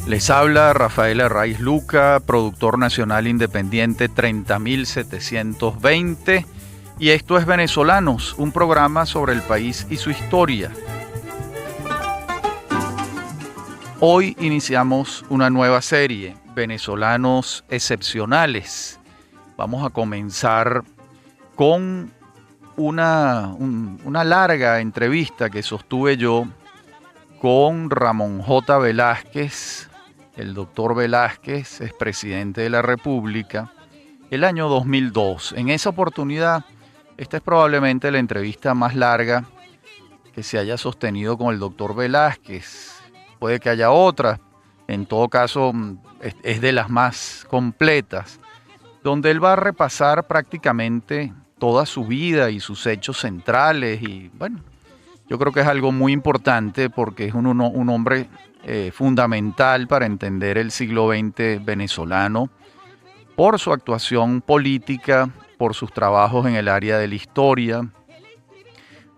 Les habla Rafael Arraiz Luca, productor nacional independiente 30720, y esto es Venezolanos, un programa sobre el país y su historia. Hoy iniciamos una nueva serie, Venezolanos Excepcionales. Vamos a comenzar con una larga entrevista que sostuve yo con Ramón J. Velázquez. El doctor Velázquez es presidente de la República el año 2002. En esa oportunidad, esta es probablemente la entrevista más larga que se haya sostenido con el doctor Velázquez. Puede que haya otras, en todo caso es de las más completas, donde él va a repasar prácticamente toda su vida y sus hechos centrales. Y bueno, yo creo que es algo muy importante porque es un hombre fundamental para entender el siglo XX venezolano por su actuación política, por sus trabajos en el área de la historia,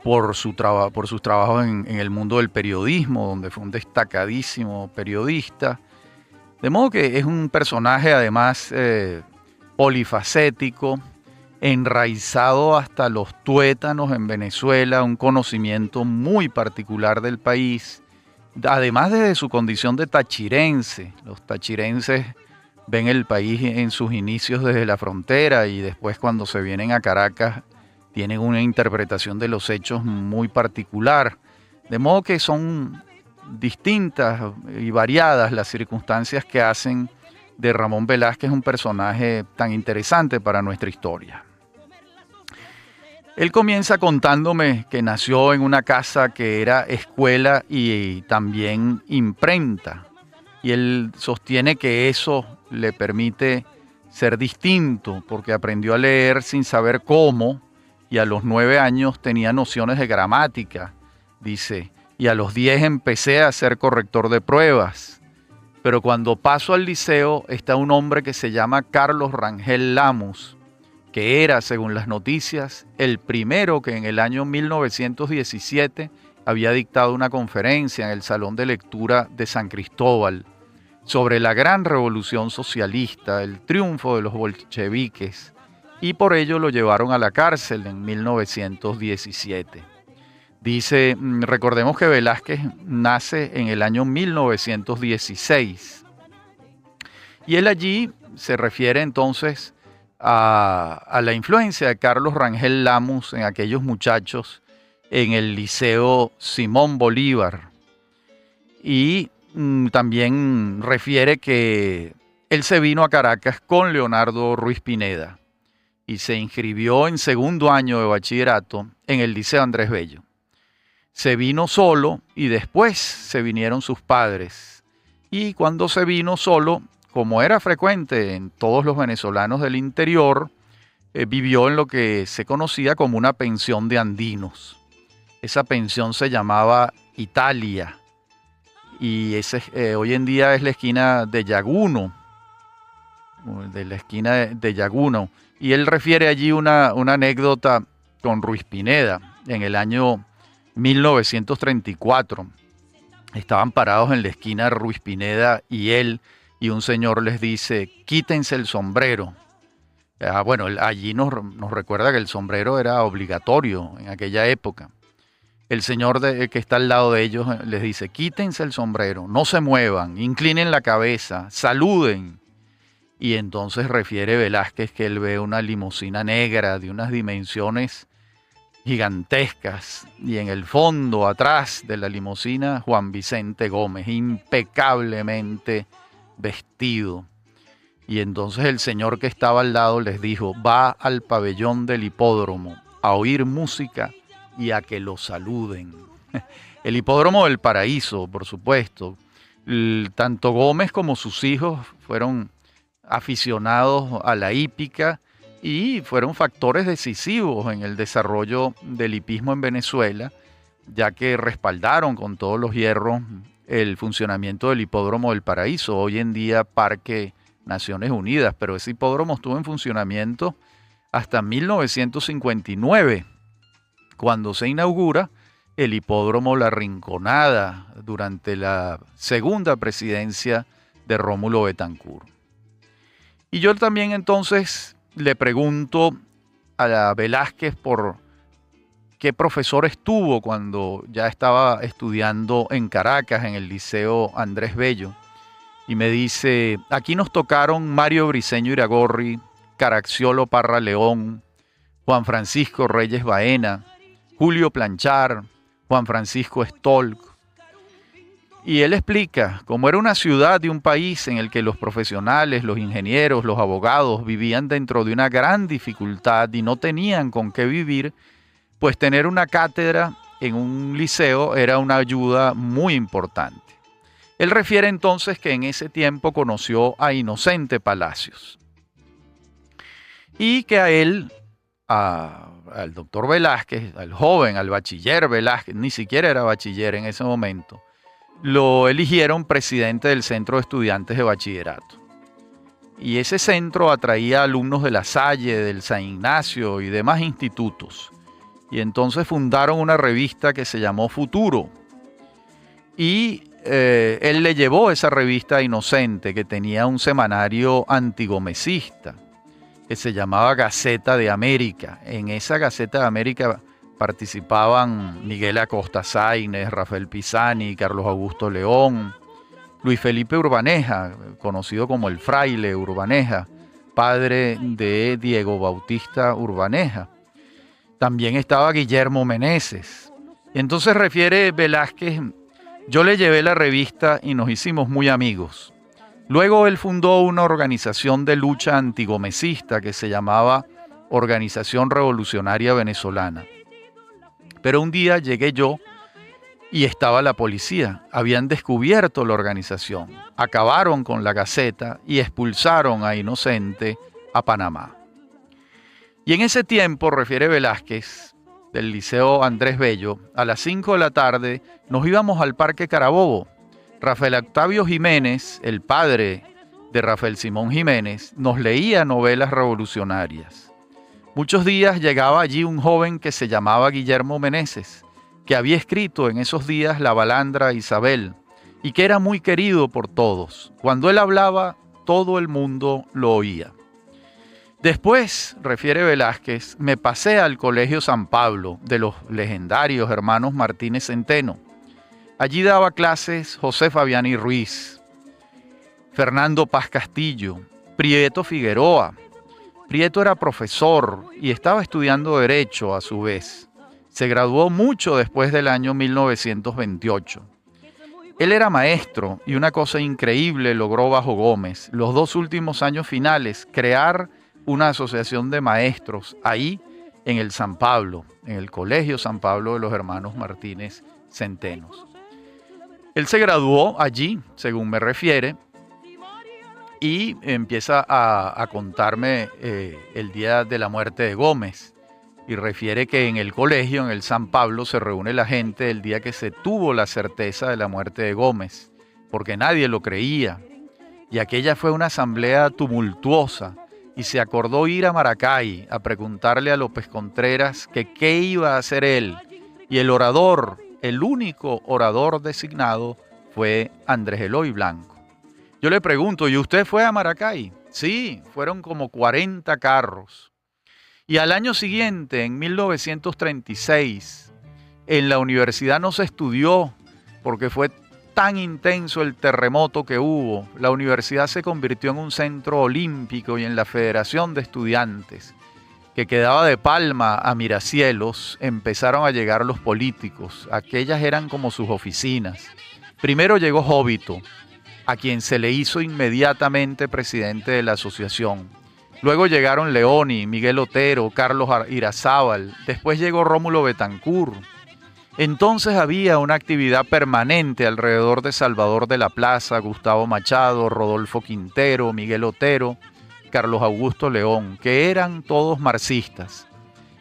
por sus trabajos en el mundo del periodismo, donde fue un destacadísimo periodista. De modo que es un personaje además polifacético, enraizado hasta los tuétanos en Venezuela, un conocimiento muy particular del país, además desde su condición de tachirense. Los tachirenses ven el país en sus inicios desde la frontera y después cuando se vienen a Caracas tienen una interpretación de los hechos muy particular. De modo que son distintas y variadas las circunstancias que hacen de Ramón Velázquez un personaje tan interesante para nuestra historia. Él comienza contándome que nació en una casa que era escuela y también imprenta. Y él sostiene que eso le permite ser distinto porque aprendió a leer sin saber cómo y a los 9 años tenía nociones de gramática, dice, y a los 10 empecé a ser corrector de pruebas. Pero cuando paso al liceo está un hombre que se llama Carlos Rangel Lamus, que era, según las noticias, el primero que en el año 1917 había dictado una conferencia en el Salón de Lectura de San Cristóbal sobre la gran revolución socialista, el triunfo de los bolcheviques, y por ello lo llevaron a la cárcel en 1917. Dice, recordemos que Velázquez nace en el año 1916, y él allí se refiere entonces a la influencia de Carlos Rangel Lamus en aquellos muchachos en el Liceo Simón Bolívar. Y también refiere que él se vino a Caracas con Leonardo Ruiz Pineda y se inscribió en segundo año de bachillerato en el Liceo Andrés Bello. Se vino solo y después se vinieron sus padres. Y cuando se vino solo, como era frecuente en todos los venezolanos del interior, vivió en lo que se conocía como una pensión de andinos. Esa pensión se llamaba Italia y hoy en día es la esquina de Yaguno, y él refiere allí una anécdota con Ruiz Pineda. En el año 1934 estaban parados en la esquina Ruiz Pineda y él, y un señor les dice, quítense el sombrero. Bueno, allí nos recuerda que el sombrero era obligatorio en aquella época. El señor que está al lado de ellos les dice, quítense el sombrero, no se muevan, inclinen la cabeza, saluden. Y entonces refiere Velázquez que él ve una limusina negra de unas dimensiones gigantescas y en el fondo, atrás de la limusina, Juan Vicente Gómez, impecablemente vestido. Y entonces el señor que estaba al lado les dijo, va al pabellón del hipódromo a oír música y a que lo saluden. El hipódromo del Paraíso, por supuesto. Tanto Gómez como sus hijos fueron aficionados a la hípica y fueron factores decisivos en el desarrollo del hipismo en Venezuela, ya que respaldaron con todos los hierros el funcionamiento del hipódromo del Paraíso, hoy en día Parque Naciones Unidas, pero ese hipódromo estuvo en funcionamiento hasta 1959, cuando se inaugura el hipódromo La Rinconada durante la segunda presidencia de Rómulo Betancourt. Y yo también entonces le pregunto a Velázquez por qué profesor estuvo cuando ya estaba estudiando en Caracas, en el Liceo Andrés Bello. Y me dice, aquí nos tocaron Mario Briceño Iragorri, Caracciolo Parra León, Juan Francisco Reyes Baena, Julio Planchar, Juan Francisco Stolk. Y él explica cómo era una ciudad y un país en el que los profesionales, los ingenieros, los abogados vivían dentro de una gran dificultad y no tenían con qué vivir, pues tener una cátedra en un liceo era una ayuda muy importante. Él refiere entonces que en ese tiempo conoció a Inocente Palacios y que a él, al doctor Velázquez, al joven, al bachiller Velázquez, ni siquiera era bachiller en ese momento, lo eligieron presidente del Centro de Estudiantes de Bachillerato. Y ese centro atraía alumnos de La Salle, del San Ignacio y demás institutos. Y entonces fundaron una revista que se llamó Futuro. Y él le llevó esa revista a Inocente, que tenía un semanario antigomecista, que se llamaba Gaceta de América. En esa Gaceta de América participaban Miguel Acosta Sáenz, Rafael Pisani, Carlos Augusto León, Luis Felipe Urbaneja, conocido como el Fraile Urbaneja, padre de Diego Bautista Urbaneja. También estaba Guillermo Meneses. Y entonces refiere Velázquez, yo le llevé la revista y nos hicimos muy amigos. Luego él fundó una organización de lucha antigomecista que se llamaba Organización Revolucionaria Venezolana. Pero un día llegué yo y estaba la policía. Habían descubierto la organización, acabaron con la Gaceta y expulsaron a Inocente a Panamá. Y en ese tiempo, refiere Velázquez, del Liceo Andrés Bello, a las 5 de la tarde nos íbamos al Parque Carabobo. Rafael Octavio Jiménez, el padre de Rafael Simón Jiménez, nos leía novelas revolucionarias. Muchos días llegaba allí un joven que se llamaba Guillermo Meneses, que había escrito en esos días La Balandra Isabel y que era muy querido por todos. Cuando él hablaba, todo el mundo lo oía. Después, refiere Velázquez, me pasé al Colegio San Pablo de los legendarios hermanos Martínez Centeno. Allí daba clases José Fabiani Ruiz, Fernando Paz Castillo, Prieto Figueroa. Prieto era profesor y estaba estudiando Derecho a su vez. Se graduó mucho después del año 1928. Él era maestro y una cosa increíble logró bajo Gómez, los 2 últimos años finales, crear una asociación de maestros ahí en el San Pablo, en el Colegio San Pablo de los hermanos Martínez Centenos. Él se graduó allí, según me refiere, y empieza a contarme el día de la muerte de Gómez. Y refiere que en el colegio, en el San Pablo, se reúne la gente el día que se tuvo la certeza de la muerte de Gómez, porque nadie lo creía. Y aquella fue una asamblea tumultuosa, y se acordó ir a Maracay a preguntarle a López Contreras que qué iba a hacer él. Y el orador, el único orador designado, fue Andrés Eloy Blanco. Yo le pregunto, ¿y usted fue a Maracay? Sí, fueron como 40 carros. Y al año siguiente, en 1936, en la universidad no se estudió porque fue tan intenso el terremoto que hubo. La universidad se convirtió en un centro olímpico y en la Federación de Estudiantes, que quedaba de Palma a Miracielos, empezaron a llegar los políticos. Aquellas eran como sus oficinas. Primero llegó Jóbito, a quien se le hizo inmediatamente presidente de la asociación. Luego llegaron Leoni, Miguel Otero, Carlos Irazábal. Después llegó Rómulo Betancourt. Entonces había una actividad permanente alrededor de Salvador de la Plaza, Gustavo Machado, Rodolfo Quintero, Miguel Otero, Carlos Augusto León, que eran todos marxistas.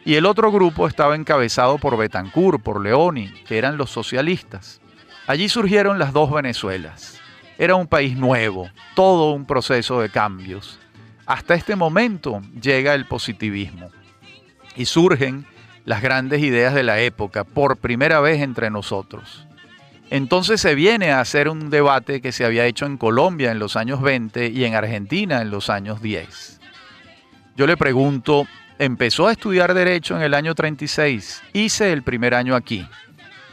Y el otro grupo estaba encabezado por Betancourt, por Leoni, que eran los socialistas. Allí surgieron las 2 Venezuelas. Era un país nuevo, todo un proceso de cambios. Hasta este momento llega el positivismo y surgen las grandes ideas de la época por primera vez entre nosotros. Entonces se viene a hacer un debate que se había hecho en Colombia en los años 20 y en Argentina en los años 10. Yo le pregunto, empezó a estudiar Derecho en el año 36, hice el primer año aquí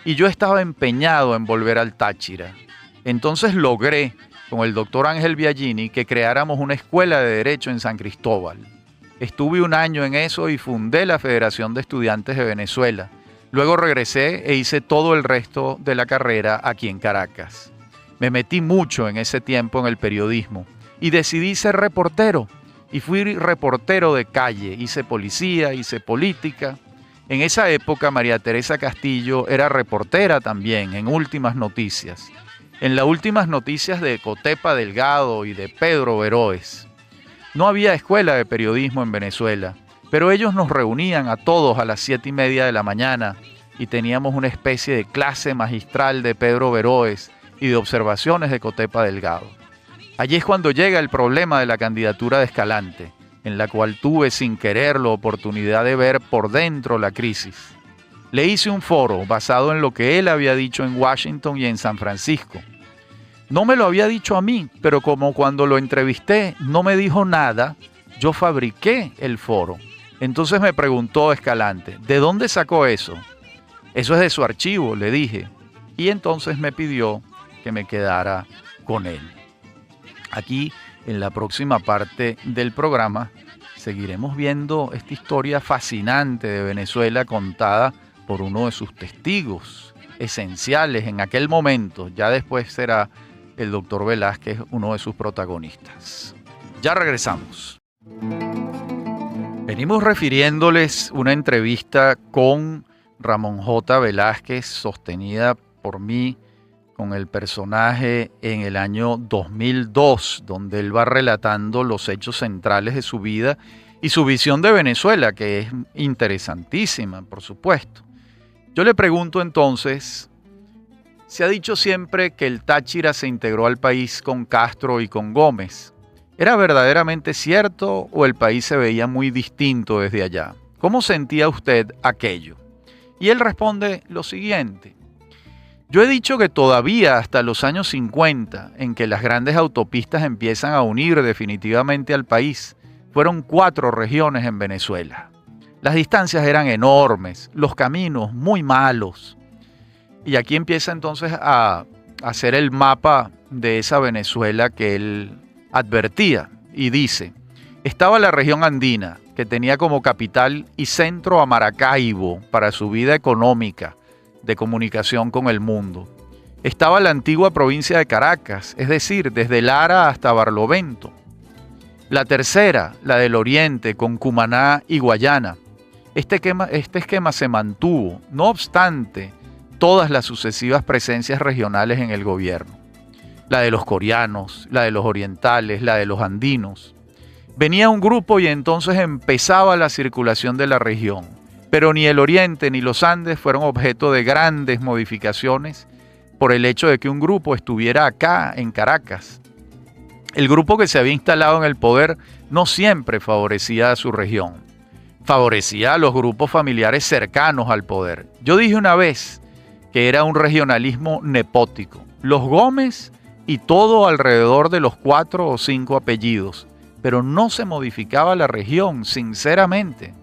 y yo estaba empeñado en volver al Táchira. Entonces logré con el doctor Ángel Biagini que creáramos una escuela de Derecho en San Cristóbal. Estuve un año en eso y fundé la Federación de Estudiantes de Venezuela. Luego regresé e hice todo el resto de la carrera aquí en Caracas. Me metí mucho en ese tiempo en el periodismo y decidí ser reportero. Y fui reportero de calle, hice policía, hice política. En esa época María Teresa Castillo era reportera también en Últimas Noticias. En las Últimas Noticias de Cotepa Delgado y de Pedro Veroes. No había escuela de periodismo en Venezuela, pero ellos nos reunían a todos a las 7:30 de la mañana y teníamos una especie de clase magistral de Pedro Veroes y de observaciones de Cotepa Delgado. Allí es cuando llega el problema de la candidatura de Escalante, en la cual tuve sin querer la oportunidad de ver por dentro la crisis. Le hice un foro basado en lo que él había dicho en Washington y en San Francisco. No me lo había dicho a mí, pero como cuando lo entrevisté no me dijo nada, yo fabriqué el foro. Entonces me preguntó Escalante, ¿de dónde sacó eso? Eso es de su archivo, le dije. Y entonces me pidió que me quedara con él. Aquí, en la próxima parte del programa, seguiremos viendo esta historia fascinante de Venezuela contada por uno de sus testigos esenciales en aquel momento. Ya después será el doctor Velázquez uno de sus protagonistas. Ya regresamos. Venimos refiriéndoles una entrevista con Ramón J. Velázquez, sostenida por mí con el personaje en el año 2002, donde él va relatando los hechos centrales de su vida y su visión de Venezuela, que es interesantísima, por supuesto. Yo le pregunto entonces, se ha dicho siempre que el Táchira se integró al país con Castro y con Gómez. ¿Era verdaderamente cierto o el país se veía muy distinto desde allá? ¿Cómo sentía usted aquello? Y él responde lo siguiente. Yo he dicho que todavía hasta los años 50, en que las grandes autopistas empiezan a unir definitivamente al país, fueron 4 regiones en Venezuela. Las distancias eran enormes, los caminos muy malos. Y aquí empieza entonces a hacer el mapa de esa Venezuela que él advertía y dice, estaba la región andina, que tenía como capital y centro a Maracaibo para su vida económica, de comunicación con el mundo. Estaba la antigua provincia de Caracas, es decir, desde Lara hasta Barlovento. La tercera, la del oriente, con Cumaná y Guayana. Este esquema se mantuvo, no obstante todas las sucesivas presencias regionales en el gobierno. La de los coreanos, la de los orientales, la de los andinos. Venía un grupo y entonces empezaba la circulación de la región, pero ni el oriente ni los Andes fueron objeto de grandes modificaciones por el hecho de que un grupo estuviera acá en Caracas. El grupo que se había instalado en el poder no siempre favorecía a su región, favorecía a los grupos familiares cercanos al poder. Yo dije una vez que era un regionalismo nepótico, los Gómez y todo alrededor de los 4 o 5 apellidos, pero no se modificaba la región, sinceramente.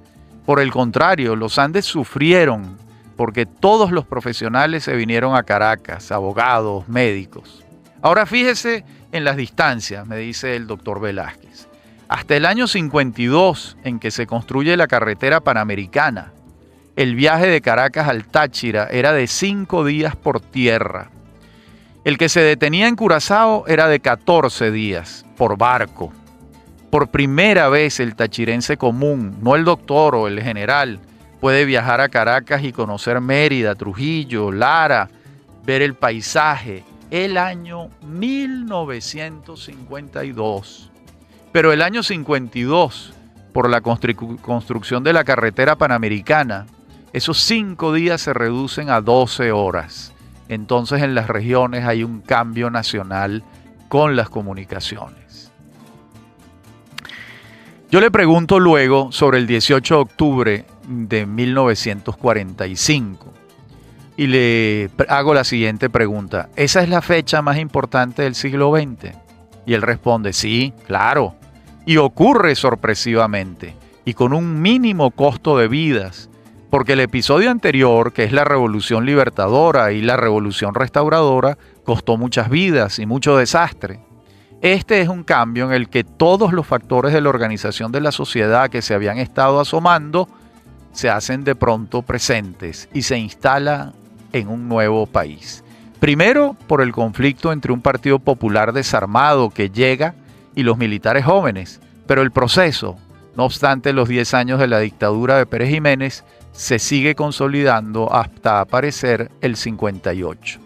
Por el contrario, los Andes sufrieron porque todos los profesionales se vinieron a Caracas, abogados, médicos. Ahora fíjese en las distancias, me dice el doctor Velázquez. Hasta el año 52, en que se construye la carretera panamericana, el viaje de Caracas al Táchira era de 5 días por tierra. El que se detenía en Curazao era de 14 días por barco. Por primera vez el tachirense común, no el doctor o el general, puede viajar a Caracas y conocer Mérida, Trujillo, Lara, ver el paisaje. El año 1952. Pero el año 52, por la construcción de la carretera panamericana, esos 5 días se reducen a 12 horas. Entonces en las regiones hay un cambio nacional con las comunicaciones. Yo le pregunto luego sobre el 18 de octubre de 1945 y le hago la siguiente pregunta. ¿Esa es la fecha más importante del siglo XX? Y él responde, sí, claro. Y ocurre sorpresivamente y con un mínimo costo de vidas, porque el episodio anterior, que es la Revolución Libertadora y la Revolución Restauradora, costó muchas vidas y mucho desastre. Este es un cambio en el que todos los factores de la organización de la sociedad que se habían estado asomando se hacen de pronto presentes y se instala en un nuevo país. Primero, por el conflicto entre un partido popular desarmado que llega y los militares jóvenes, pero el proceso, no obstante los 10 años de la dictadura de Pérez Jiménez, se sigue consolidando hasta aparecer el 58.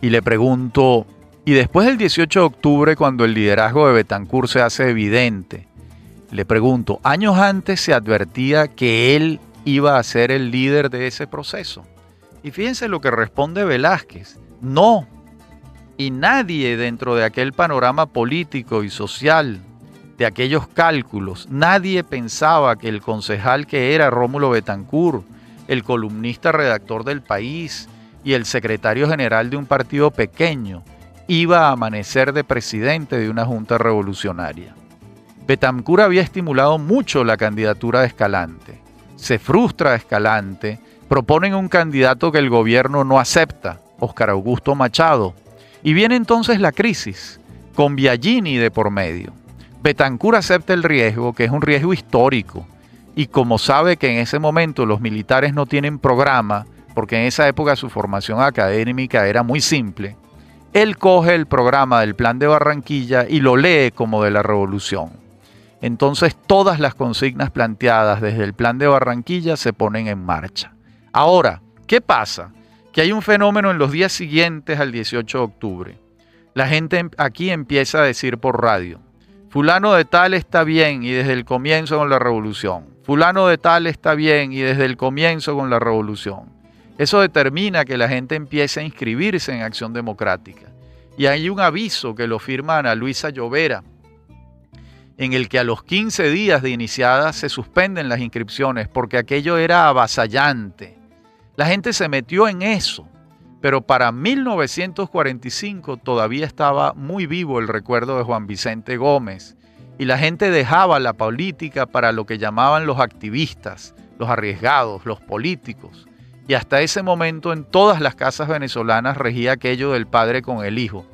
Y le pregunto, ¿y después del 18 de octubre, cuando el liderazgo de Betancur se hace evidente? Le pregunto, ¿años antes se advertía que él iba a ser el líder de ese proceso? Y fíjense lo que responde Velázquez, no. Y nadie dentro de aquel panorama político y social, de aquellos cálculos, nadie pensaba que el concejal que era Rómulo Betancur, el columnista redactor del País y el secretario general de un partido pequeño, iba a amanecer de presidente de una junta revolucionaria. Betancur había estimulado mucho la candidatura de Escalante. Se frustra Escalante, proponen un candidato que el gobierno no acepta, Óscar Augusto Machado, y viene entonces la crisis, con Biagini de por medio. Betancur acepta el riesgo, que es un riesgo histórico, y como sabe que en ese momento los militares no tienen programa, porque en esa época su formación académica era muy simple, él coge el programa del Plan de Barranquilla y lo lee como de la Revolución. Entonces todas las consignas planteadas desde el Plan de Barranquilla se ponen en marcha. Ahora, ¿qué pasa? Que hay un fenómeno en los días siguientes al 18 de octubre. La gente aquí empieza a decir por radio, fulano de tal está bien y desde el comienzo con la revolución. Fulano de tal está bien y desde el comienzo con la revolución. Eso determina que la gente empiece a inscribirse en Acción Democrática. Y hay un aviso que lo firma Ana Luisa Llovera, en el que a los 15 días de iniciada se suspenden las inscripciones porque aquello era avasallante. La gente se metió en eso, pero para 1945 todavía estaba muy vivo el recuerdo de Juan Vicente Gómez y la gente dejaba la política para lo que llamaban los activistas, los arriesgados, los políticos. Y hasta ese momento en todas las casas venezolanas regía aquello del padre con el hijo.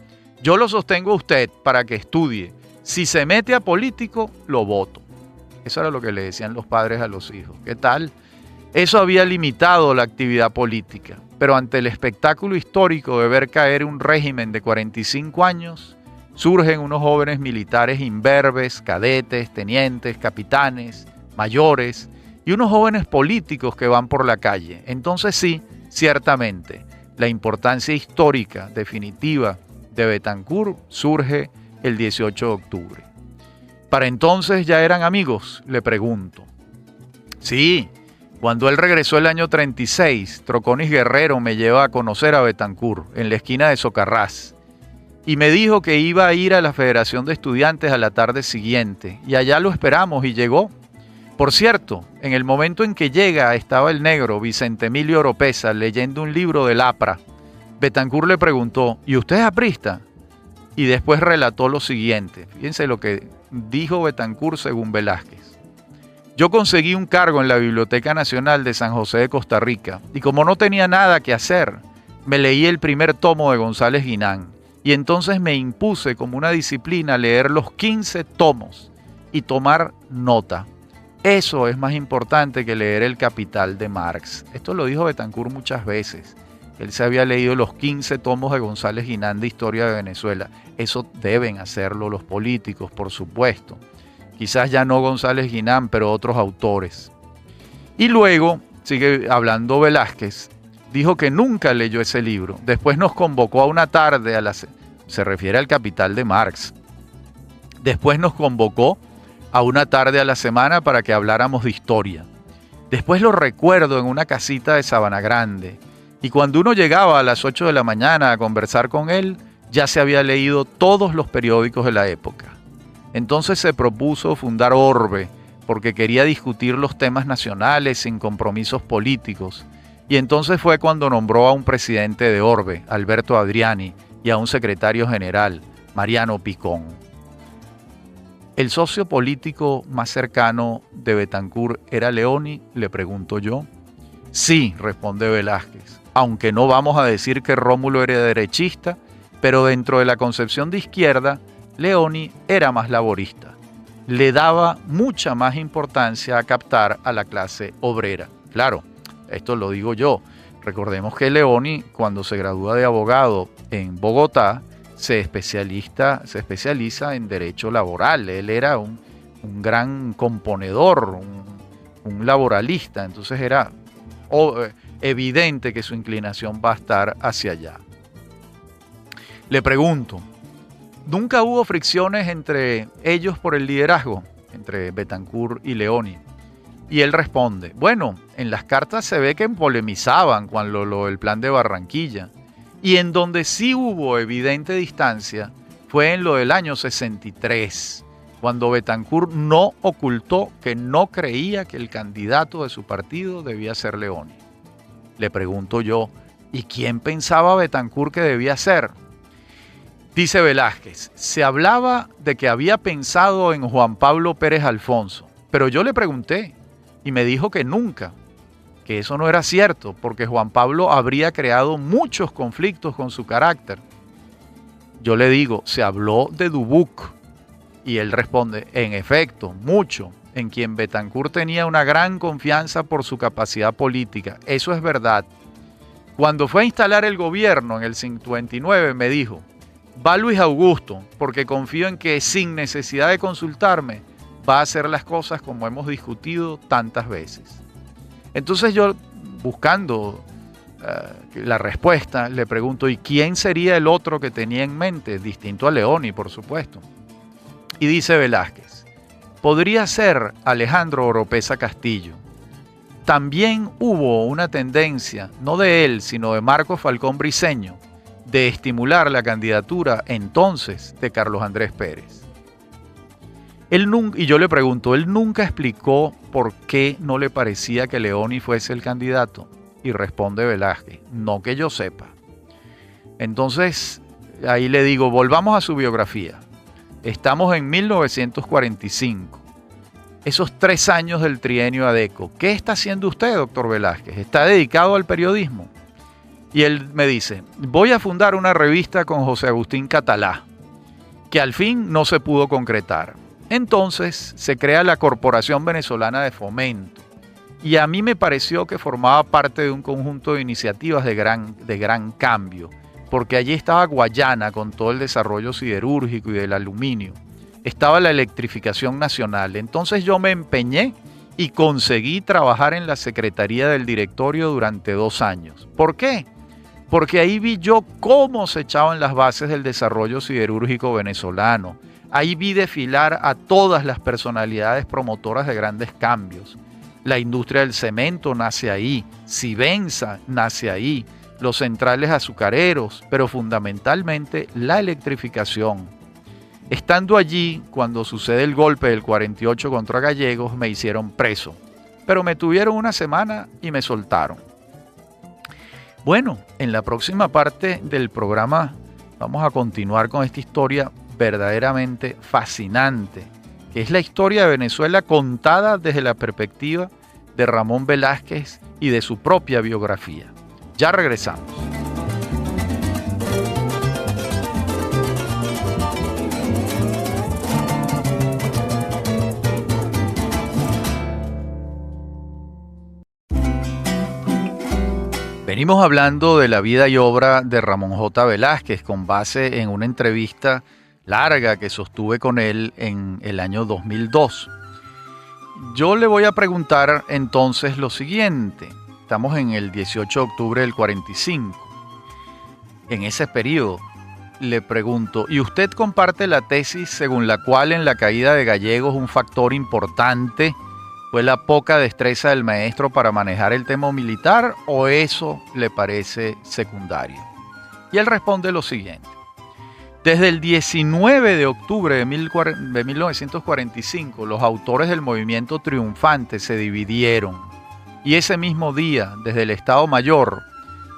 Yo lo sostengo a usted para que estudie. Si se mete a político, lo voto. Eso era lo que le decían los padres a los hijos. ¿Qué tal? Eso había limitado la actividad política, pero ante el espectáculo histórico de ver caer un régimen de 45 años, surgen unos jóvenes militares imberbes, cadetes, tenientes, capitanes, mayores, y unos jóvenes políticos que van por la calle. Entonces sí, ciertamente, la importancia histórica definitiva de Betancur surge el 18 de octubre. ¿Para entonces ya eran amigos?, le pregunto. Sí, cuando él regresó el año 36, Troconis Guerrero me lleva a conocer a Betancur en la esquina de Socarrás y me dijo que iba a ir a la Federación de Estudiantes a la tarde siguiente y allá lo esperamos y llegó. Por cierto, en el momento en que llega estaba el negro Vicente Emilio Oropesa leyendo un libro del APRA. Betancur le preguntó, ¿y usted es aprista? Y después relató lo siguiente. Fíjense lo que dijo Betancur según Velázquez. Yo conseguí un cargo en la Biblioteca Nacional de San José de Costa Rica y como no tenía nada que hacer, me leí el primer tomo de González Guinán y entonces me impuse como una disciplina leer los 15 tomos y tomar nota. Eso es más importante que leer El Capital de Marx. Esto lo dijo Betancur muchas veces. Él se había leído los 15 tomos de González Guinán de Historia de Venezuela. Eso deben hacerlo los políticos, por supuesto. Quizás ya no González Guinán, pero otros autores. Y luego, sigue hablando Velázquez, dijo que nunca leyó ese libro. Después nos convocó a una tarde, se refiere al Capital de Marx. Después nos convocó a una tarde a la semana para que habláramos de historia. Después lo recuerdo en una casita de Sabana Grande. Y cuando uno llegaba a las 8 de la mañana a conversar con él, ya se había leído todos los periódicos de la época. Entonces se propuso fundar Orbe, porque quería discutir los temas nacionales sin compromisos políticos. Y entonces fue cuando nombró a un presidente de Orbe, Alberto Adriani, y a un secretario general, Mariano Picón. ¿El socio político más cercano de Betancur era Leoni?, le pregunto yo. Sí, responde Velázquez, aunque no vamos a decir que Rómulo era derechista, pero dentro de la concepción de izquierda, Leoni era más laborista. Le daba mucha más importancia a captar a la clase obrera. Claro, esto lo digo yo. Recordemos que Leoni, cuando se gradúa de abogado en Bogotá, se especializa en derecho laboral. Él era un gran componedor, un laboralista, entonces era evidente que su inclinación va a estar hacia allá. Le pregunto, ¿nunca hubo fricciones entre ellos por el liderazgo, entre Betancur y Leoni? Y él responde, bueno, en las cartas se ve que polemizaban cuando el plan de Barranquilla, y en donde sí hubo evidente distancia fue en lo del año 63, cuando Betancur no ocultó que no creía que el candidato de su partido debía ser Leoni. Le pregunto yo, ¿y quién pensaba Betancur que debía ser? Dice Velázquez, se hablaba de que había pensado en Juan Pablo Pérez Alfonso, pero yo le pregunté y me dijo que nunca, que eso no era cierto, porque Juan Pablo habría creado muchos conflictos con su carácter. Yo le digo, se habló de Dubuc, y él responde, en efecto, mucho, en quien Betancur tenía una gran confianza por su capacidad política. Eso es verdad. Cuando fue a instalar el gobierno en el 59 me dijo, va Luis Augusto, porque confío en que sin necesidad de consultarme va a hacer las cosas como hemos discutido tantas veces. Entonces yo, buscando la respuesta, le pregunto, ¿y quién sería el otro que tenía en mente? Distinto a Leoni, por supuesto. Y dice Velázquez, podría ser Alejandro Oropesa Castillo. También hubo una tendencia, no de él, sino de Marco Falcón Briceño, de estimular la candidatura entonces de Carlos Andrés Pérez. Y yo le pregunto, ¿él nunca explicó por qué no le parecía que Leoni fuese el candidato? Y responde Velázquez, no que yo sepa. Entonces, ahí le digo, volvamos a su biografía. Estamos en 1945. Esos 3 años del trienio Adeco. ¿Qué está haciendo usted, doctor Velázquez? ¿Está dedicado al periodismo? Y él me dice, voy a fundar una revista con José Agustín Catalá, que al fin no se pudo concretar. Entonces se crea la Corporación Venezolana de Fomento. Y a mí me pareció que formaba parte de un conjunto de iniciativas de gran cambio, porque allí estaba Guayana con todo el desarrollo siderúrgico y del aluminio. Estaba la electrificación nacional. Entonces yo me empeñé y conseguí trabajar en la Secretaría del Directorio durante 2 años. ¿Por qué? Porque ahí vi yo cómo se echaban las bases del desarrollo siderúrgico venezolano. Ahí vi desfilar a todas las personalidades promotoras de grandes cambios. La industria del cemento nace ahí, Cibenza nace ahí, los centrales azucareros, pero fundamentalmente la electrificación. Estando allí, cuando sucede el golpe del 48 contra Gallegos, me hicieron preso, pero me tuvieron 1 semana y me soltaron. Bueno, en la próxima parte del programa vamos a continuar con esta historia verdaderamente fascinante, que es la historia de Venezuela contada desde la perspectiva de Ramón Velázquez y de su propia biografía. Ya regresamos. Venimos hablando de la vida y obra de Ramón J. Velázquez con base en una entrevista larga que sostuve con él en el año 2002. Yo le voy a preguntar entonces lo siguiente. Estamos en el 18 de octubre del 45. En ese periodo le pregunto, ¿y usted comparte la tesis según la cual en la caída de Gallegos un factor importante fue la poca destreza del maestro para manejar el tema militar o eso le parece secundario? Y él responde lo siguiente. Desde el 19 de octubre de 1945, los autores del movimiento triunfante se dividieron Y ese mismo día, desde el Estado Mayor,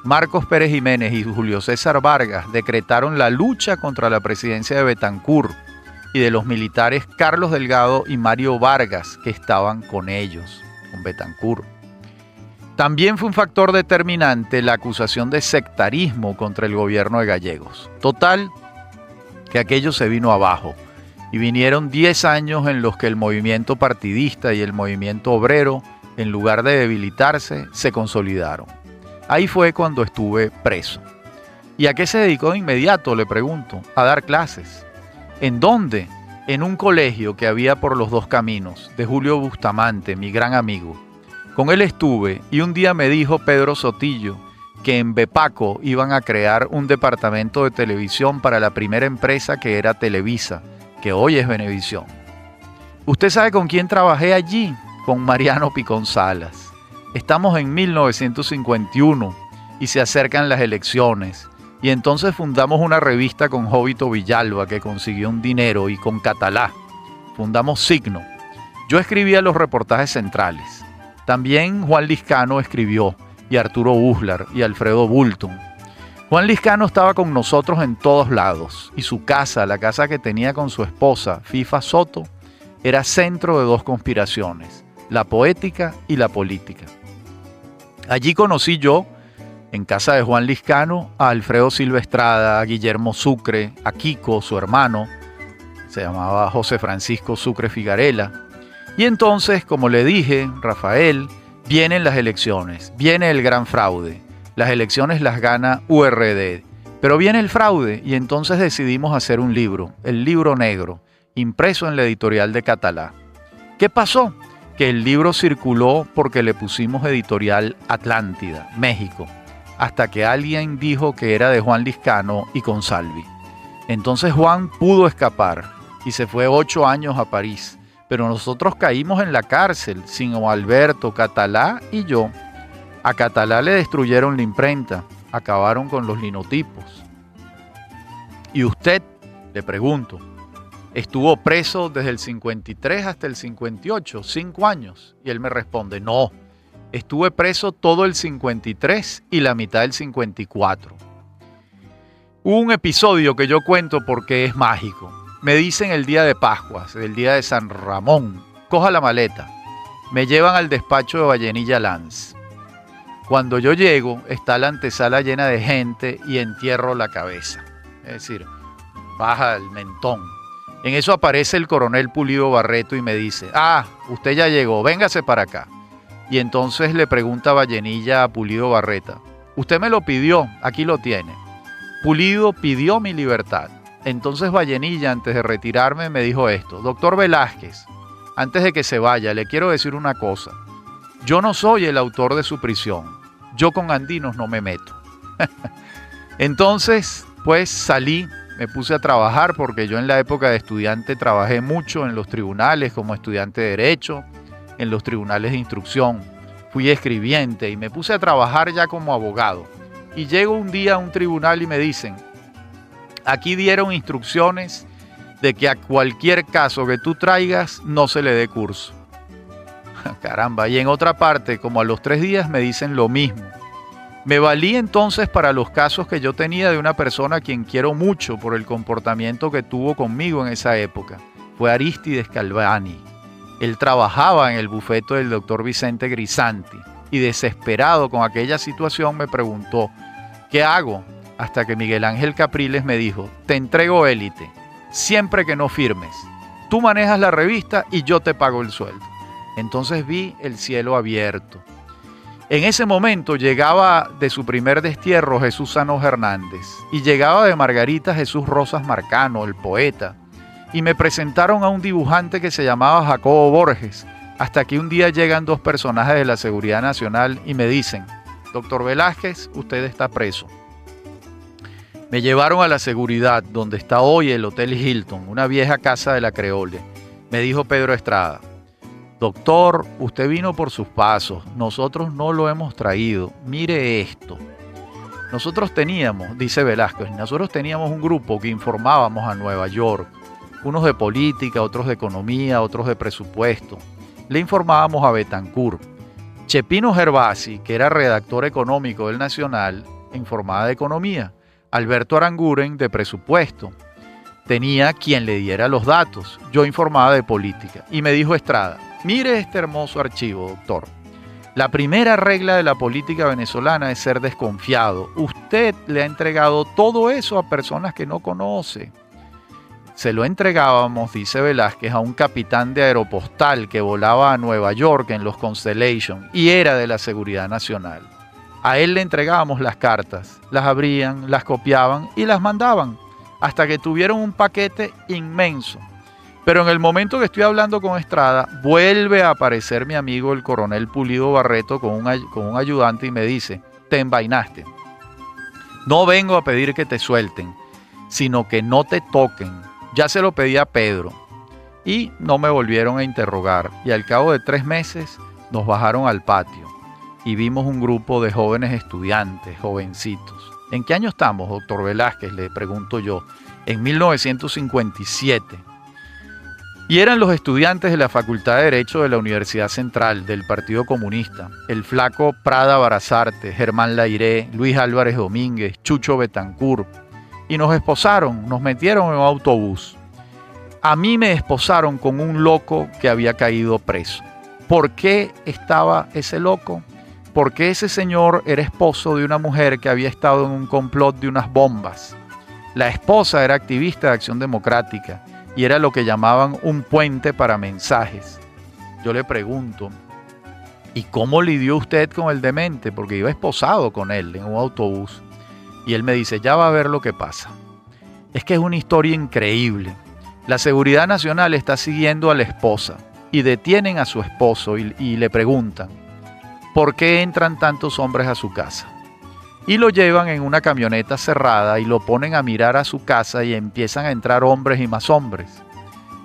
Marcos Pérez Jiménez y Julio César Vargas decretaron la lucha contra la presidencia de Betancur y de los militares Carlos Delgado y Mario Vargas, que estaban con ellos, con Betancur. También fue un factor determinante la acusación de sectarismo contra el gobierno de Gallegos. Total, que aquello se vino abajo y vinieron 10 años en los que el movimiento partidista y el movimiento obrero, en lugar de debilitarse, se consolidaron. Ahí fue cuando estuve preso. ¿Y a qué se dedicó de inmediato?, le pregunto. A dar clases. ¿En dónde? En un colegio que había por los Dos Caminos, de Julio Bustamante, mi gran amigo. Con él estuve y un día me dijo Pedro Sotillo que en Bepaco iban a crear un departamento de televisión para la primera empresa, que era Televisa, que hoy es Venevisión. ¿Usted sabe con quién trabajé allí? Con Mariano Picón Salas. Estamos en 1951 y se acercan las elecciones. Y entonces fundamos una revista con Jovito Villalba, que consiguió un dinero, y con Catalá. Fundamos Signo. Yo escribía los reportajes centrales. También Juan Liscano escribió, y Arturo Uslar, y Alfredo Bulton. Juan Liscano estaba con nosotros en todos lados, y su casa, la casa que tenía con su esposa, Fifa Soto, era centro de dos conspiraciones, la poética y la política. Allí conocí yo, en casa de Juan Liscano, a Alfredo Silva Estrada, a Guillermo Sucre, a Kiko, su hermano, se llamaba José Francisco Sucre Figarela. Y entonces, como le dije, Rafael, vienen las elecciones, viene el gran fraude. Las elecciones las gana URD, pero viene el fraude y entonces decidimos hacer un libro, El Libro Negro, impreso en la editorial de Catalá. ¿Qué pasó? Que el libro circuló porque le pusimos editorial Atlántida, México, hasta que alguien dijo que era de Juan Liscano y Consalvi. Entonces Juan pudo escapar y se fue 8 años a París. Pero nosotros caímos en la cárcel, Sino Alberto, Catalá y yo. A Catalá le destruyeron la imprenta, acabaron con los linotipos. ¿Y usted?, le pregunto, estuvo preso desde el 53 hasta el 58, 5 años. Y él me responde, no, estuve preso todo el 53 y la mitad del 54. Un episodio que yo cuento porque es mágico. Me dicen el día de Pascuas, el día de San Ramón, coja la maleta. Me llevan al despacho de Vallenilla Lanz. Cuando yo llego, está la antesala llena de gente y entierro la cabeza. Es decir, baja el mentón. En eso aparece el coronel Pulido Barreto y me dice, usted ya llegó, véngase para acá. Y entonces le pregunta Vallenilla a Pulido Barreta, usted me lo pidió, aquí lo tiene. Pulido pidió mi libertad. Entonces Vallenilla, antes de retirarme, me dijo esto, doctor Velázquez, antes de que se vaya, le quiero decir una cosa. Yo no soy el autor de su prisión. Yo con andinos no me meto. Entonces, pues salí, me puse a trabajar porque yo en la época de estudiante trabajé mucho en los tribunales como estudiante de Derecho, en los tribunales de instrucción. Fui escribiente y me puse a trabajar ya como abogado. Y llego un día a un tribunal y me dicen, aquí dieron instrucciones de que a cualquier caso que tú traigas no se le dé curso. Caramba, y en otra parte, como a los 3 días, me dicen lo mismo. Me valí entonces para los casos que yo tenía de una persona a quien quiero mucho por el comportamiento que tuvo conmigo en esa época. Fue Aristides Calvani. Él trabajaba en el bufete del doctor Vicente Grisanti y desesperado con aquella situación me preguntó, ¿qué hago? Hasta que Miguel Ángel Capriles me dijo, te entrego élite, siempre que no firmes. Tú manejas la revista y yo te pago el sueldo. Entonces vi el cielo abierto. En ese momento llegaba de su primer destierro Jesús Sano Hernández y llegaba de Margarita Jesús Rosas Marcano, el poeta, y me presentaron a un dibujante que se llamaba Jacobo Borges, hasta que un día llegan 2 personajes de la Seguridad Nacional y me dicen, doctor Velázquez, usted está preso. Me llevaron a la seguridad, donde está hoy el Hotel Hilton, una vieja casa de la Creole. Me dijo Pedro Estrada, doctor, usted vino por sus pasos, nosotros no lo hemos traído, mire esto. Nosotros teníamos, dice Velázquez, nosotros teníamos un grupo que informábamos a Nueva York, unos de política, otros de economía, otros de presupuesto. Le informábamos a Betancur. Chepino Gervasi, que era redactor económico del Nacional, informaba de economía. Alberto Aranguren, de presupuesto. Tenía quien le diera los datos. Yo informaba de política. Y me dijo Estrada, mire este hermoso archivo, doctor. La primera regla de la política venezolana es ser desconfiado. Usted le ha entregado todo eso a personas que no conoce. Se lo entregábamos, dice Velázquez, a un capitán de aeropostal que volaba a Nueva York en los Constellation y era de la Seguridad Nacional. A él le entregábamos las cartas, las abrían, las copiaban y las mandaban, hasta que tuvieron un paquete inmenso. Pero en el momento que estoy hablando con Estrada, vuelve a aparecer mi amigo el coronel Pulido Barreto con un ayudante y me dice, te envainaste. No vengo a pedir que te suelten, sino que no te toquen. Ya se lo pedí a Pedro y no me volvieron a interrogar. Y al cabo de 3 meses nos bajaron al patio y vimos un grupo de jóvenes estudiantes, jovencitos. ¿En qué año estamos, doctor Velázquez? Le pregunto yo. En 1957. Y eran los estudiantes de la Facultad de Derecho de la Universidad Central del Partido Comunista. El flaco Prada Barazarte, Germán Lairé, Luis Álvarez Domínguez, Chucho Betancourt. Y nos esposaron, nos metieron en un autobús. A mí me esposaron con un loco que había caído preso. ¿Por qué estaba ese loco? Porque ese señor era esposo de una mujer que había estado en un complot de unas bombas. La esposa era activista de Acción Democrática y era lo que llamaban un puente para mensajes. Yo le pregunto, ¿y cómo lidió usted con el demente? Porque iba esposado con él en un autobús. Y él me dice, ya va a ver lo que pasa. Es que es una historia increíble. La Seguridad Nacional está siguiendo a la esposa y detienen a su esposo y le preguntan, ¿por qué entran tantos hombres a su casa? Y lo llevan en una camioneta cerrada y lo ponen a mirar a su casa y empiezan a entrar hombres y más hombres.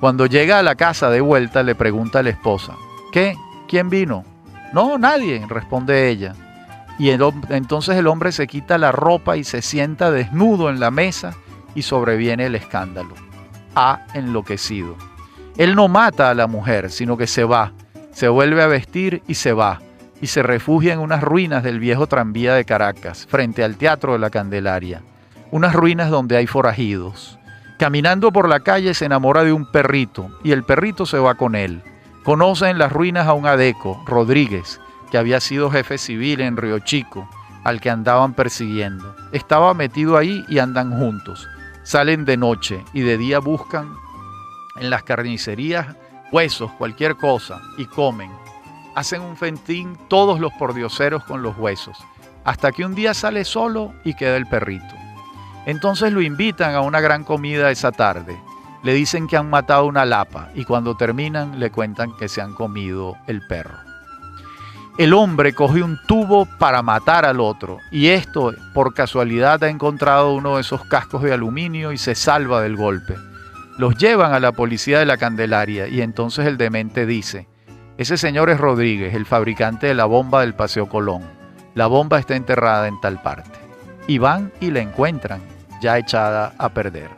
Cuando llega a la casa de vuelta le pregunta a la esposa, ¿qué? ¿Quién vino? No, nadie, responde ella. Y entonces el hombre se quita la ropa y se sienta desnudo en la mesa y sobreviene el escándalo. Ha enloquecido. Él no mata a la mujer, sino que se va, se vuelve a vestir y se va, y se refugia en unas ruinas del viejo tranvía de Caracas, frente al Teatro de la Candelaria. Unas ruinas donde hay forajidos. Caminando por la calle se enamora de un perrito, y el perrito se va con él. Conoce en las ruinas a un adeco, Rodríguez, que había sido jefe civil en Río Chico, al que andaban persiguiendo. Estaba metido ahí y andan juntos. Salen de noche y de día buscan en las carnicerías huesos, cualquier cosa, y comen. Hacen un festín todos los pordioseros con los huesos, hasta que un día sale solo y queda el perrito. Entonces lo invitan a una gran comida esa tarde. Le dicen que han matado una lapa y cuando terminan le cuentan que se han comido el perro. El hombre coge un tubo para matar al otro y esto, por casualidad, ha encontrado uno de esos cascos de aluminio y se salva del golpe. Los llevan a la policía de la Candelaria y entonces el demente dice, ese señor es Rodríguez, el fabricante de la bomba del Paseo Colón. La bomba está enterrada en tal parte. Y van y la encuentran, ya echada a perder.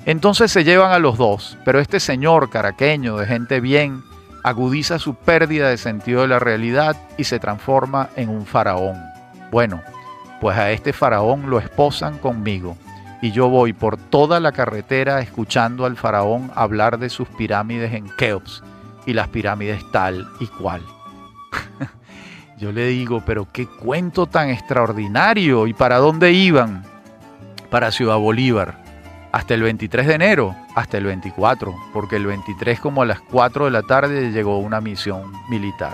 Entonces se llevan a los dos, pero este señor caraqueño de gente bien agudiza su pérdida de sentido de la realidad y se transforma en un faraón. Bueno, pues a este faraón lo esposan conmigo y yo voy por toda la carretera escuchando al faraón hablar de sus pirámides en Keops y las pirámides tal y cual. Yo le digo, pero qué cuento tan extraordinario. ¿Y para dónde iban? Para Ciudad Bolívar. Hasta el 23 de enero, hasta el 24, porque el 23 como a las 4 de la tarde llegó una misión militar.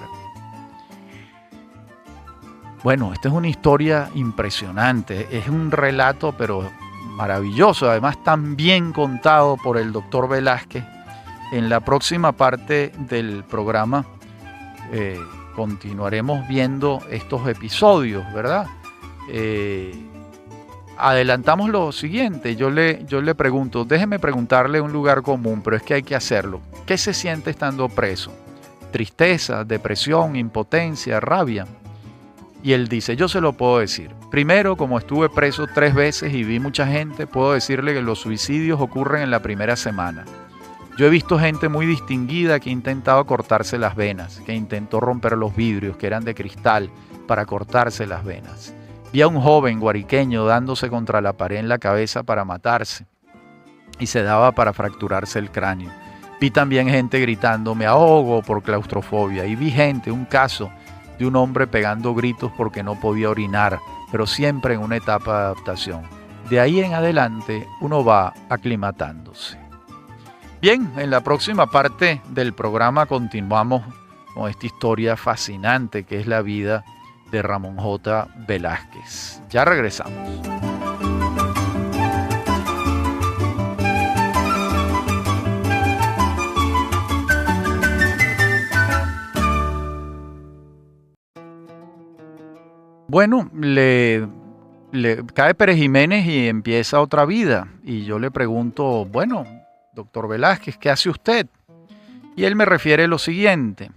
Bueno, esta es una historia impresionante, es un relato pero maravilloso, además tan bien contado por el doctor Velázquez. En la próxima parte del programa continuaremos viendo estos episodios, ¿verdad? Adelantamos lo siguiente, yo le pregunto, déjeme preguntarle un lugar común, pero es que hay que hacerlo. ¿Qué se siente estando preso? Tristeza, depresión, impotencia, rabia. Y él dice, yo se lo puedo decir. Primero, como estuve preso 3 veces y vi mucha gente, puedo decirle que los suicidios ocurren en la primera semana. Yo he visto gente muy distinguida que ha intentado cortarse las venas, que intentó romper los vidrios que eran de cristal para cortarse las venas. Vi a un joven guariqueño dándose contra la pared en la cabeza para matarse y se daba para fracturarse el cráneo. Vi también gente gritando me ahogo por claustrofobia y vi gente, un caso de un hombre pegando gritos porque no podía orinar, pero siempre en una etapa de adaptación. De ahí en adelante uno va aclimatándose. Bien, en la próxima parte del programa continuamos con esta historia fascinante que es la vida de Ramón J. Velázquez. Ya regresamos. Bueno, le cae Pérez Jiménez y empieza otra vida. Y yo le pregunto, bueno, doctor Velázquez, ¿qué hace usted? Y él me refiere lo siguiente.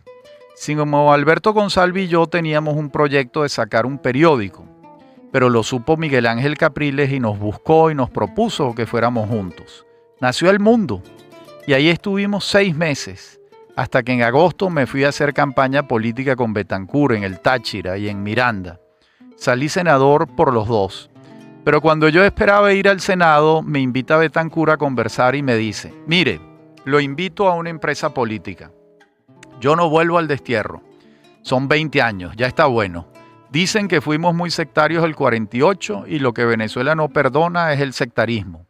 Como Alberto González y yo teníamos un proyecto de sacar un periódico, pero lo supo Miguel Ángel Capriles y nos buscó y nos propuso que fuéramos juntos. Nació El Mundo y ahí estuvimos 6 meses, hasta que en agosto me fui a hacer campaña política con Betancur en el Táchira y en Miranda. Salí senador por los dos. Pero cuando yo esperaba ir al Senado, me invita Betancur a conversar y me dice, mire, lo invito a una empresa política. Yo no vuelvo al destierro. Son 20 años, ya está bueno. Dicen que fuimos muy sectarios el 48 y lo que Venezuela no perdona es el sectarismo.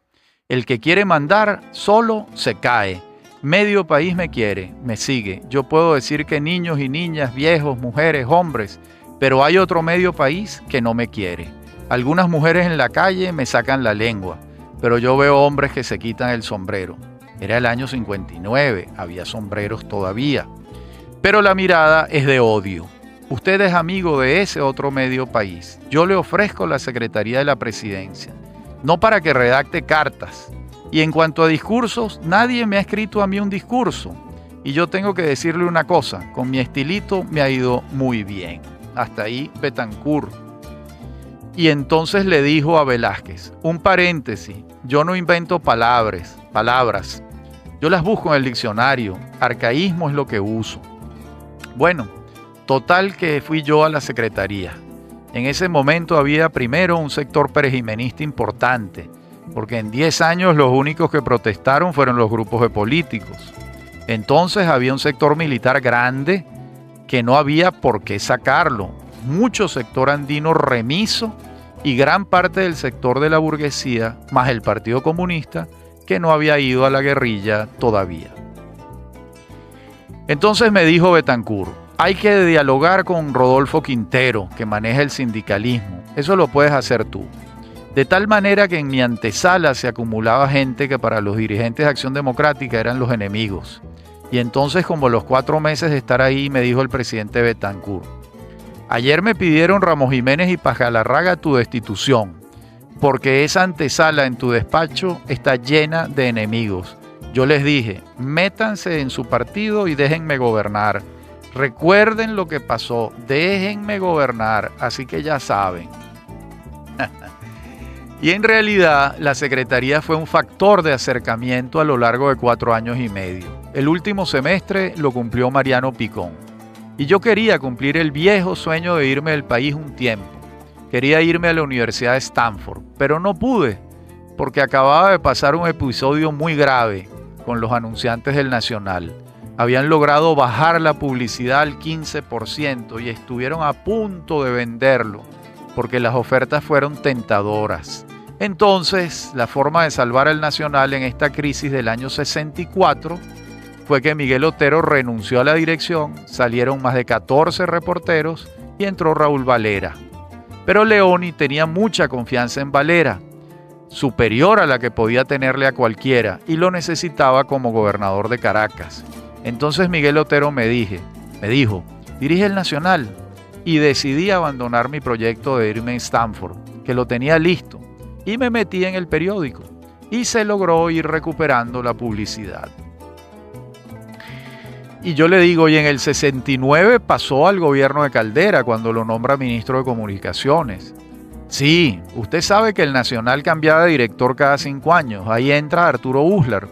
El que quiere mandar solo se cae. Medio país me quiere, me sigue. Yo puedo decir que niños y niñas, viejos, mujeres, hombres, pero hay otro medio país que no me quiere. Algunas mujeres en la calle me sacan la lengua, pero yo veo hombres que se quitan el sombrero. Era el año 59, había sombreros todavía. Pero la mirada es de odio. Usted es amigo de ese otro medio país. Yo le ofrezco la Secretaría de la Presidencia, no para que redacte cartas. Y en cuanto a discursos, nadie me ha escrito a mí un discurso. Y yo tengo que decirle una cosa, con mi estilito me ha ido muy bien. Hasta ahí Betancur. Y entonces le dijo a Velázquez, un paréntesis, yo no invento palabras, yo las busco en el diccionario, arcaísmo es lo que uso. Bueno, total que fui yo a la secretaría. En ese momento había primero un sector perejimenista importante, porque en 10 años los únicos que protestaron fueron los grupos de políticos. Entonces había un sector militar grande que no había por qué sacarlo. Mucho sector andino remiso y gran parte del sector de la burguesía, más el Partido Comunista, que no había ido a la guerrilla todavía. Entonces me dijo Betancur, hay que dialogar con Rodolfo Quintero, que maneja el sindicalismo. Eso lo puedes hacer tú. De tal manera que en mi antesala se acumulaba gente que para los dirigentes de Acción Democrática eran los enemigos. Y entonces, como los 4 meses de estar ahí, me dijo el presidente Betancur, ayer me pidieron Ramos Jiménez y Pajalarraga tu destitución, porque esa antesala en tu despacho está llena de enemigos. Yo les dije, métanse en su partido y déjenme gobernar. Recuerden lo que pasó, déjenme gobernar, así que ya saben. Y en realidad la secretaría fue un factor de acercamiento a lo largo de 4 años y medio. El último semestre lo cumplió Mariano Picón. Y yo quería cumplir el viejo sueño de irme del país un tiempo. Quería irme a la Universidad de Stanford, pero no pude, porque acababa de pasar un episodio muy grave con los anunciantes del Nacional. Habían logrado bajar la publicidad al 15% y estuvieron a punto de venderlo, porque las ofertas fueron tentadoras. Entonces, la forma de salvar al Nacional en esta crisis del año 64 fue que Miguel Otero renunció a la dirección, salieron más de 14 reporteros y entró Raúl Valera. Pero Leoni tenía mucha confianza en Valera, superior a la que podía tenerle a cualquiera, y lo necesitaba como gobernador de Caracas. Entonces Miguel Otero me dijo, dirige el Nacional, y decidí abandonar mi proyecto de irme a Stanford, que lo tenía listo, y me metí en el periódico, y se logró ir recuperando la publicidad. Y yo le digo, y en el 69 pasó al gobierno de Caldera cuando lo nombra ministro de Comunicaciones. Sí, usted sabe que el Nacional cambiaba de director cada 5 años. Ahí entra Arturo Uslar.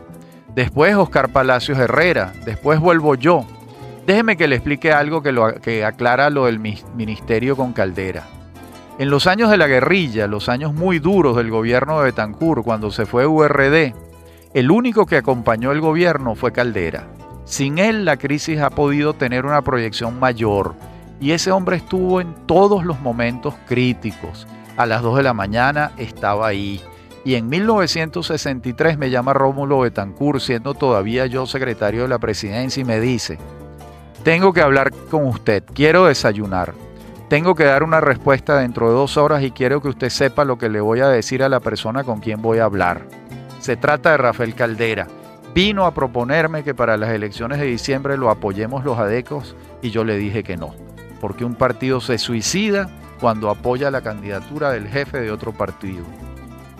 después Oscar Palacios Herrera, después vuelvo yo. Déjeme que le explique algo que aclara lo del ministerio con Caldera. En los años de la guerrilla, los años muy duros del gobierno de Betancur, cuando se fue URD, el único que acompañó el gobierno fue Caldera. Sin él, la crisis ha podido tener una proyección mayor. Y ese hombre estuvo en todos los momentos críticos. A las 2 de la mañana estaba ahí. Y en 1963 me llama Rómulo Betancur, siendo todavía yo secretario de la presidencia, y me dice: tengo que hablar con usted, quiero desayunar. Tengo que dar una respuesta dentro de 2 horas y quiero que usted sepa lo que le voy a decir a la persona con quien voy a hablar. Se trata de Rafael Caldera. Vino a proponerme que para las elecciones de diciembre lo apoyemos los adecos y yo le dije que no, porque un partido se suicida cuando apoya la candidatura del jefe de otro partido.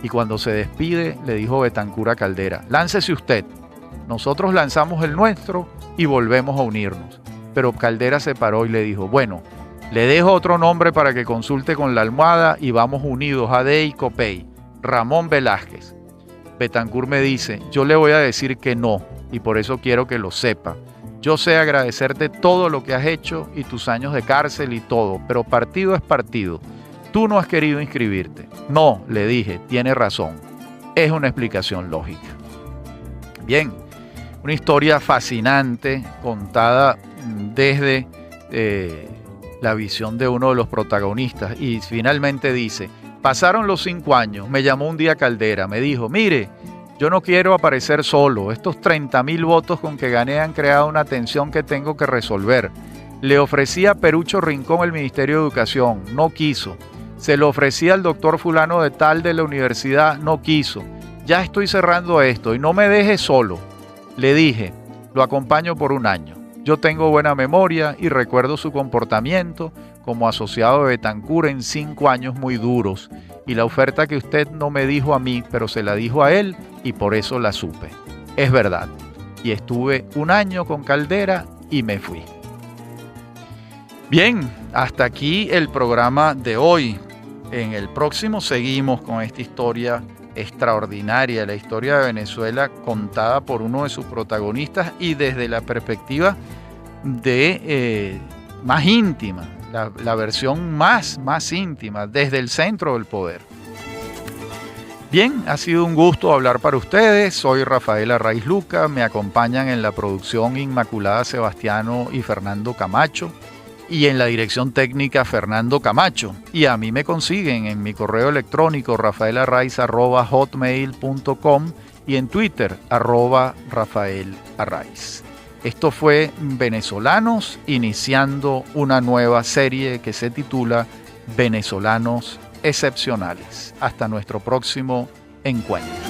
Y cuando se despide, le dijo Betancur a Caldera: láncese usted, nosotros lanzamos el nuestro y volvemos a unirnos. Pero Caldera se paró y le dijo: bueno, le dejo otro nombre para que consulte con la almohada y vamos unidos, AD y COPEI, Ramón Velázquez. Betancur me dice: yo le voy a decir que no, y por eso quiero que lo sepa. Yo sé agradecerte todo lo que has hecho y tus años de cárcel y todo, pero partido es partido. Tú no has querido inscribirte. No, le dije, tiene razón. Es una explicación lógica. Bien, una historia fascinante contada desde la visión de uno de los protagonistas. Y finalmente dice: pasaron los 5 años, me llamó un día Caldera, me dijo: mire, yo no quiero aparecer solo, estos 30.000 votos con que gané han creado una tensión que tengo que resolver. Le ofrecí a Perucho Rincón el Ministerio de Educación, no quiso. Se lo ofrecí al doctor fulano de tal de la universidad, no quiso. Ya estoy cerrando esto y no me deje solo. Le dije: lo acompaño por 1 año. Yo tengo buena memoria y recuerdo su comportamiento como asociado de Betancur en 5 años muy duros. Y la oferta que usted no me dijo a mí, pero se la dijo a él y por eso la supe. Es verdad. Y estuve 1 año con Caldera y me fui. Bien, hasta aquí el programa de hoy. En el próximo seguimos con esta historia extraordinaria, la historia de Venezuela contada por uno de sus protagonistas y desde la perspectiva de más íntima, la versión más íntima, desde el centro del poder. Bien, ha sido un gusto hablar para ustedes. Soy Rafael Arraiz Luca, me acompañan en la producción Inmaculada Sebastiano y Fernando Camacho, y en la dirección técnica Fernando Camacho. Y a mí me consiguen en mi correo electrónico rafaelarraiz@hotmail.com y en Twitter @RafaelArraiz. Esto fue Venezolanos, iniciando una nueva serie que se titula Venezolanos Excepcionales. Hasta nuestro próximo encuentro.